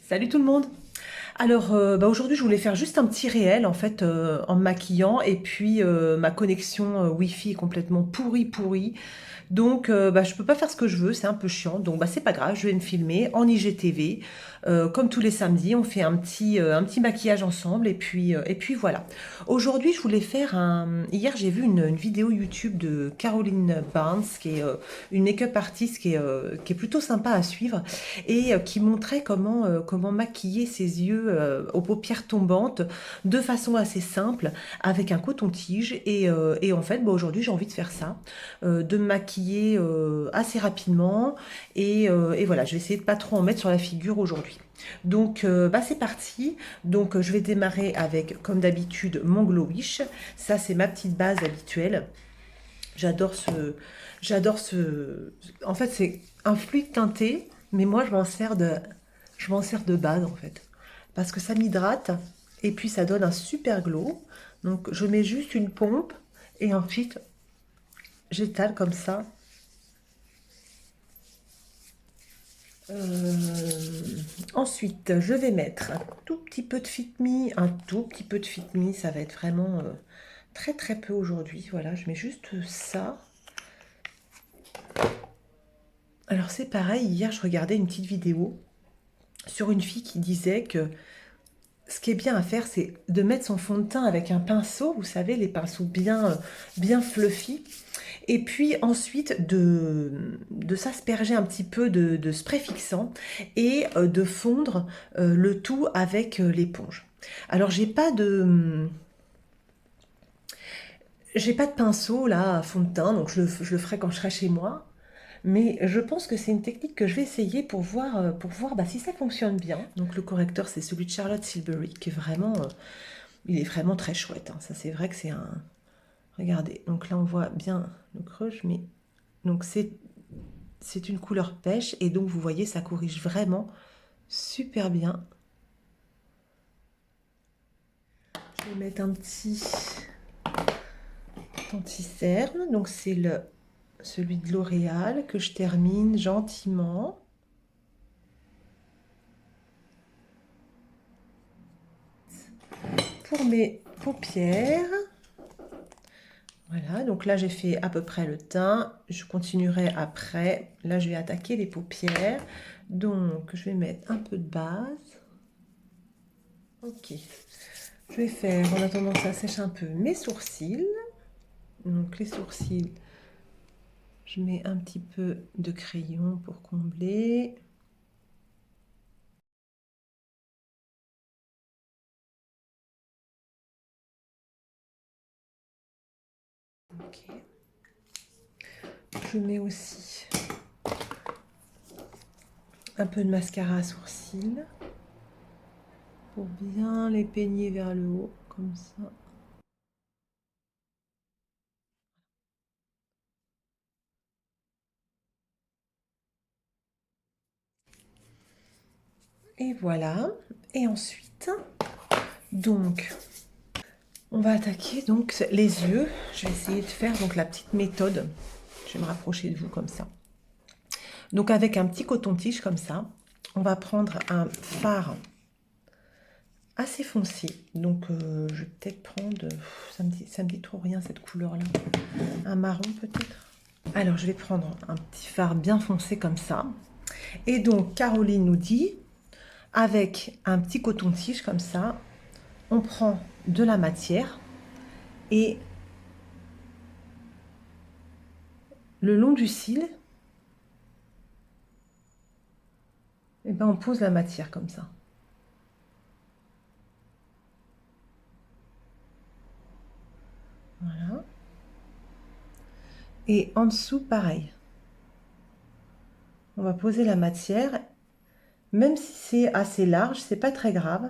Salut tout le monde. Alors aujourd'hui je voulais faire juste un petit réel en fait en me maquillant et puis ma connexion Wi-Fi est complètement pourrie. Donc, je peux pas faire ce que je veux, c'est un peu chiant. Donc, c'est pas grave, je vais me filmer en IGTV. Comme tous les samedis, on fait un petit maquillage ensemble. Et puis voilà. Aujourd'hui, je voulais faire un. Hier, j'ai vu une vidéo YouTube de Caroline Barnes, qui est une make-up artiste qui est plutôt sympa à suivre et qui montrait comment maquiller ses yeux aux paupières tombantes de façon assez simple avec un coton-tige. Et en fait, aujourd'hui, j'ai envie de faire ça de me maquiller assez rapidement et voilà, je vais essayer de pas trop en mettre sur la figure aujourd'hui. Donc c'est parti. Donc je vais démarrer avec comme d'habitude mon Glow Wish. Ça c'est ma petite base habituelle. J'adore j'adore ce en fait c'est un fluide teinté, mais moi je m'en sers de base en fait parce que ça m'hydrate et puis ça donne un super glow. Donc je mets juste une pompe et ensuite j'étale comme ça. Ensuite, je vais mettre un tout petit peu de Fit Me, un tout petit peu de Fit Me, ça va être vraiment très très peu aujourd'hui. Voilà, je mets juste ça. Alors c'est pareil, hier je regardais une petite vidéo sur une fille qui disait que ce qui est bien à faire, c'est de mettre son fond de teint avec un pinceau, vous savez, les pinceaux bien fluffy, et puis ensuite de s'asperger un petit peu de spray fixant et de fondre le tout avec l'éponge. Alors j'ai pas de pinceau là à fond de teint, donc je le ferai quand je serai chez moi. Mais je pense que c'est une technique que je vais essayer pour voir si ça fonctionne bien. Donc le correcteur, c'est celui de Charlotte Tilbury, qui est vraiment, il est vraiment très chouette, hein. Ça, c'est vrai que c'est un... Regardez, donc là, on voit bien le creux, mais... Donc c'est une couleur pêche, et donc vous voyez, ça corrige vraiment super bien. Je vais mettre un petit anti-cerne, donc c'est celui de L'Oréal que je termine gentiment. Pour mes paupières, voilà, donc là j'ai fait à peu près le teint, je continuerai après. Là je vais attaquer les paupières, donc je vais mettre un peu de base. Ok, je vais faire, en attendant que ça sèche un peu, mes sourcils. Donc les sourcils, je mets un petit peu de crayon pour combler. Ok, je mets aussi un peu de mascara à sourcils pour bien les peigner vers le haut, comme ça. Et voilà. Et ensuite, donc, on va attaquer donc les yeux. Je vais essayer de faire donc la petite méthode. Je vais me rapprocher de vous comme ça. Donc avec un petit coton-tige comme ça, on va prendre un fard assez foncé. Donc je vais peut-être prendre, ça me dit trop rien cette couleur-là. Un marron peut-être. Alors je vais prendre un petit fard bien foncé comme ça. Et donc Caroline nous dit, avec un petit coton-tige comme ça, on prend de la matière et le long du cil, eh ben, on pose la matière comme ça. Voilà. Et en dessous, pareil. On va poser la matière. Même si c'est assez large, c'est pas très grave,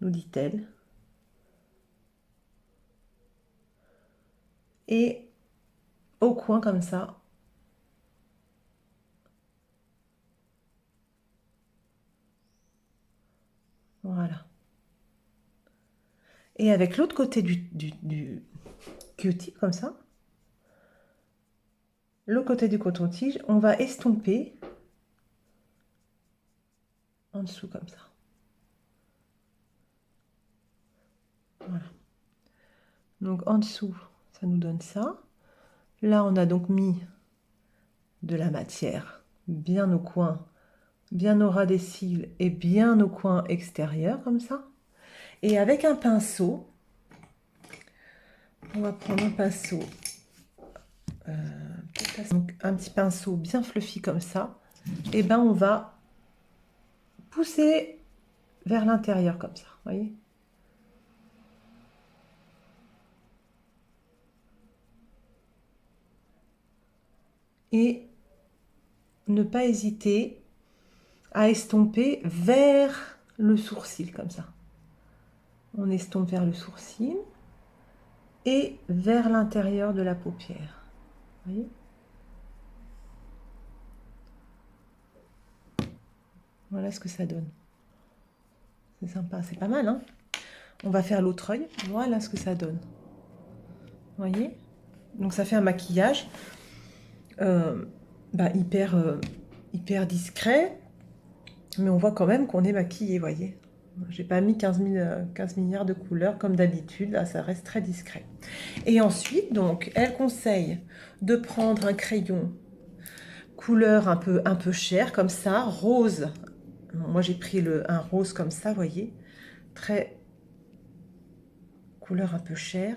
nous dit-elle. Et au coin comme ça. Voilà. Et avec l'autre côté du Q-tip comme ça, l'autre côté du coton-tige, on va estomper en dessous comme ça. Voilà. Donc en dessous, ça nous donne ça. Là, on a donc mis de la matière bien au coin, bien au ras des cils et bien au coin extérieur comme ça. Et avec un pinceau, on va prendre un pinceau, donc un petit pinceau bien fluffy comme ça. Et ben on va pousser vers l'intérieur comme ça, voyez. Et ne pas hésiter à estomper vers le sourcil comme ça. On estompe vers le sourcil et vers l'intérieur de la paupière. Voyez, voilà ce que ça donne. C'est sympa, c'est pas mal, hein. On va faire l'autre œil. Voilà ce que ça donne. Voyez. Donc ça fait un maquillage hyper discret, mais on voit quand même qu'on est maquillé, voyez. J'ai pas mis 15 milliards de couleurs comme d'habitude, là ça reste très discret. Et ensuite, donc, elle conseille de prendre un crayon couleur un peu chair, comme ça, rose. Moi j'ai pris un rose comme ça, voyez, très couleur un peu chair.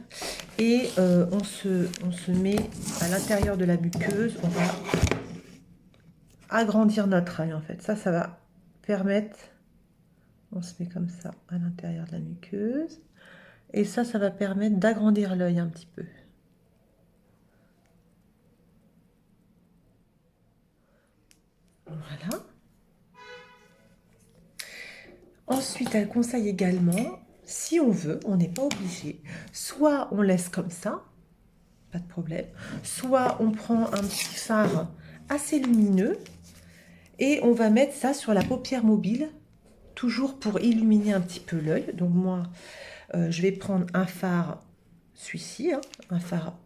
Et on se met à l'intérieur de la muqueuse, on va agrandir notre œil en fait. Ça va permettre, on se met comme ça à l'intérieur de la muqueuse. Et ça va permettre d'agrandir l'œil un petit peu. Voilà. Ensuite, elle conseille également, si on veut, on n'est pas obligé, soit on laisse comme ça, pas de problème, soit on prend un petit fard assez lumineux et on va mettre ça sur la paupière mobile, toujours pour illuminer un petit peu l'œil. Donc moi, je vais prendre un fard, celui-ci, hein, un fard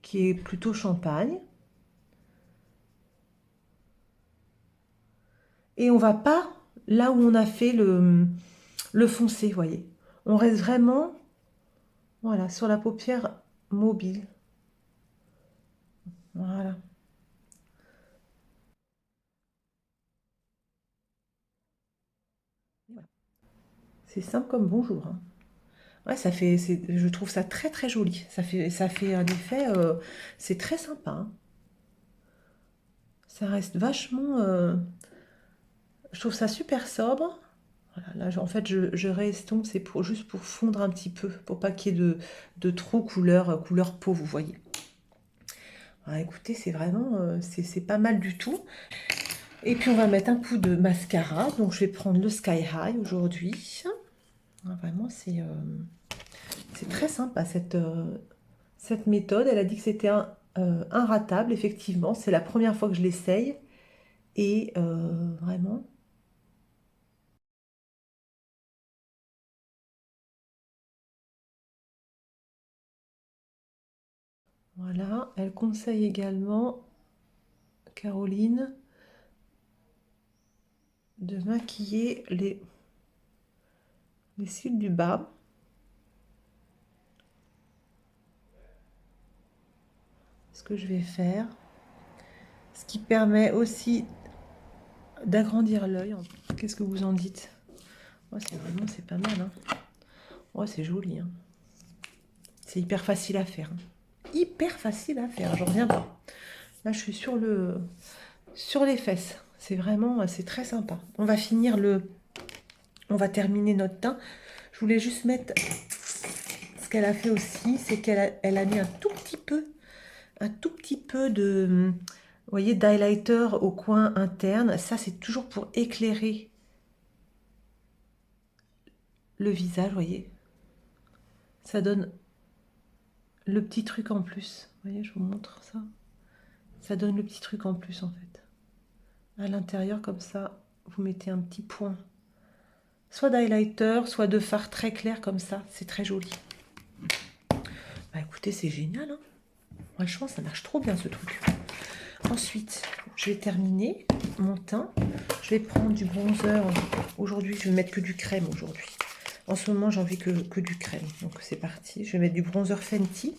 qui est plutôt champagne. Et on va pas là où on a fait le foncé, voyez. On reste vraiment, voilà, sur la paupière mobile. Voilà. C'est simple comme bonjour, hein. Ouais, je trouve ça très très joli. Ça fait un effet, c'est très sympa, hein. Ça reste vachement, je trouve ça super sobre. Voilà, là, en fait, je réestompe, c'est juste pour fondre un petit peu, pour pas qu'il y ait de trop couleur peau, vous voyez. Ah, écoutez, c'est vraiment, c'est pas mal du tout. Et puis, on va mettre un coup de mascara. Donc, je vais prendre le Sky High aujourd'hui. Ah, vraiment, c'est très sympa cette méthode. Elle a dit que c'était inratable, effectivement. C'est la première fois que je l'essaye. Et vraiment, voilà. Elle conseille également, Caroline, de maquiller les cils du bas. Ce que je vais faire. Ce qui permet aussi d'agrandir l'œil. Qu'est-ce que vous en dites? Ouais, c'est pas mal, hein. Ouais, c'est joli, hein. C'est hyper facile à faire, hein. Hyper facile à faire, j'en reviens pas. Là, je suis sur les fesses. C'est très sympa. On va terminer notre teint. Je voulais juste mettre ce qu'elle a fait aussi, c'est qu'elle a mis un tout petit peu de, vous voyez, d'highlighter au coin interne. Ça, c'est toujours pour éclairer le visage, vous voyez. Ça donne le petit truc en plus. Vous voyez, je vous montre ça. Ça donne le petit truc en plus, en fait. À l'intérieur, comme ça, vous mettez un petit point. Soit d'highlighter, soit de fard très clair, comme ça. C'est très joli. Bah écoutez, c'est génial, hein. Franchement, ça marche trop bien ce truc. Ensuite, je vais terminer mon teint. Je vais prendre du bronzer. Aujourd'hui, je vais mettre que du crème aujourd'hui. En ce moment, j'ai envie que du crème. Donc, c'est parti. Je vais mettre du bronzer Fenty.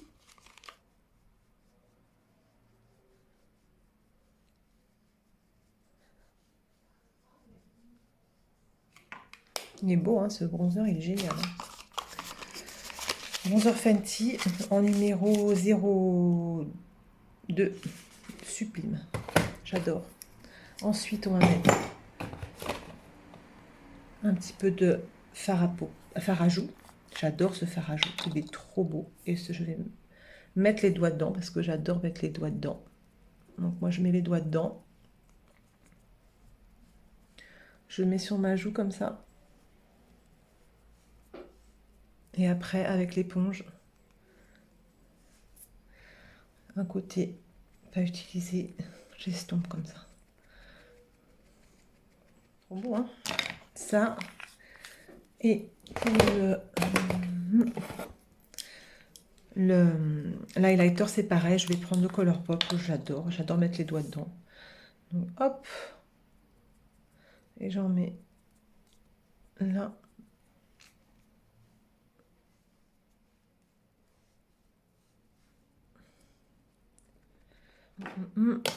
Il est beau, hein, ce bronzer, il est génial. Hein. Bronzer Fenty en numéro 02. Sublime. J'adore. Ensuite, on va mettre un petit peu de fard à joues. J'adore ce fard à joues. Il est trop beau. Et je vais mettre les doigts dedans parce que j'adore mettre les doigts dedans. Donc moi, je mets les doigts dedans. Je le mets sur ma joue comme ça. Et après, avec l'éponge, un côté pas utilisé, j'estompe comme ça. Trop beau, hein? Ça. Et pour l'highlighter, c'est pareil. Je vais prendre le Colourpop que j'adore. J'adore mettre les doigts dedans. Donc, hop. Et j'en mets là.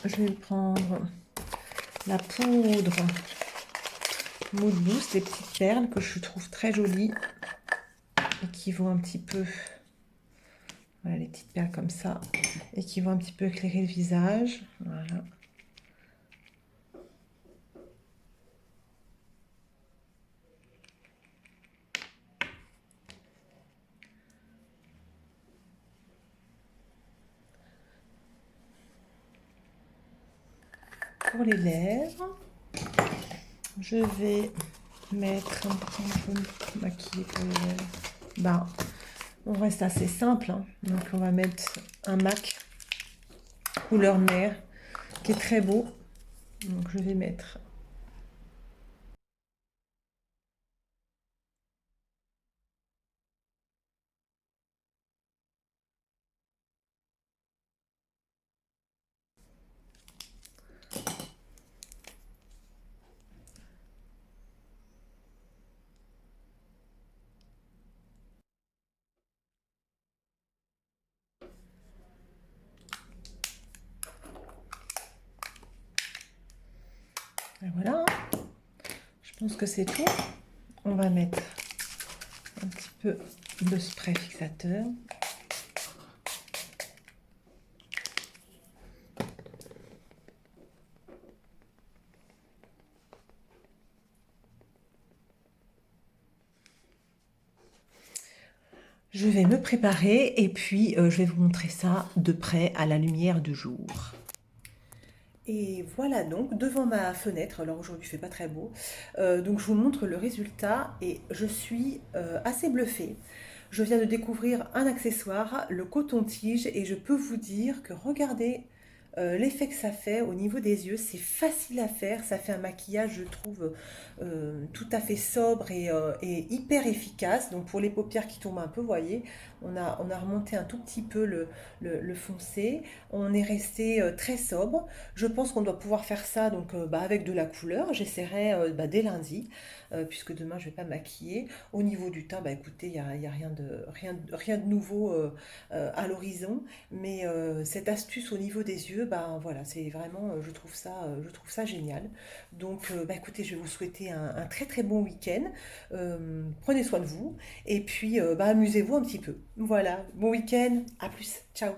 Je vais prendre la poudre Mood Boost, les petites perles que je trouve très jolies et qui vont un petit peu, voilà, les petites perles comme ça, et qui vont un petit peu éclairer le visage. Voilà. Pour les lèvres, je vais mettre un peu de maquillage pour les lèvres. Ben, on reste assez simple, hein. Donc on va mettre un MAC couleur mer qui est très beau. Donc je vais mettre et voilà. Je pense que c'est tout. On va mettre un petit peu de spray fixateur. Je vais me préparer et puis je vais vous montrer ça de près à la lumière du jour. Et voilà donc devant ma fenêtre, alors aujourd'hui il fait pas très beau, donc je vous montre le résultat et je suis assez bluffée. Je viens de découvrir un accessoire, le coton-tige, et je peux vous dire que regardez l'effet que ça fait au niveau des yeux, c'est facile à faire, ça fait un maquillage je trouve tout à fait sobre et hyper efficace. Donc pour les paupières qui tombent un peu, vous voyez, on a remonté un tout petit peu le foncé, on est resté très sobre. Je pense qu'on doit pouvoir faire ça donc avec de la couleur, j'essaierai dès lundi, puisque demain je vais pas maquiller. Au niveau du teint, écoutez, il y a rien de nouveau à l'horizon, mais cette astuce au niveau des yeux, voilà, c'est vraiment, je trouve ça génial. Donc, écoutez, je vais vous souhaiter un très très bon week-end. Prenez soin de vous et puis amusez-vous un petit peu. Voilà, bon week-end, à plus, ciao.